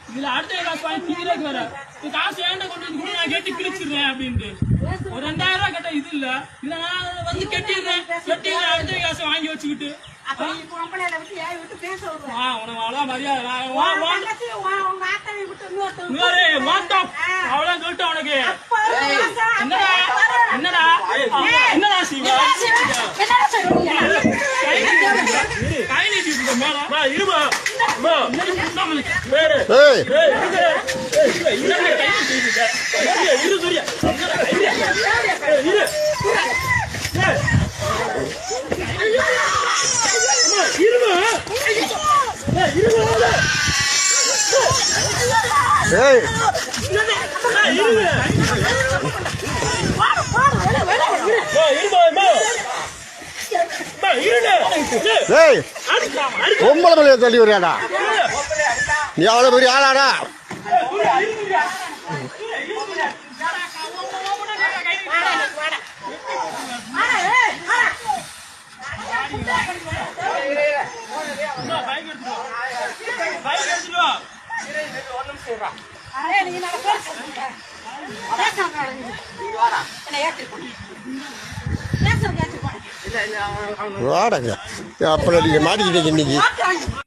இதுல அடுத்த காசு வாங்கி தீரக்கு வர காசு ஏண்ட கொண்டு வந்து நான் கேட்டு கிழிச்சிடுறேன் அப்படின்ட்டு ஒரு 2000 ரூபாய் கேட்ட இது இல்ல இல்ல நான் வந்து கட்டிடுறேன் அடுத்த காசு வாங்கி வச்சுக்கிட்டு அவ்வளவு மரியாதை அவ்வளவு சொல்லிட்டு உனக்கு என்னடா என்னடா என்னடா செய்வா கை நீட்டி மேல இருமா பொம்பளை தள்ளி வரியாடா நீ அவ்வளவு பெரிய ஆளாடா வாடகை அப்புறம் நீங்க மாட்டிக்கிட்டீங்க இன்னைக்கு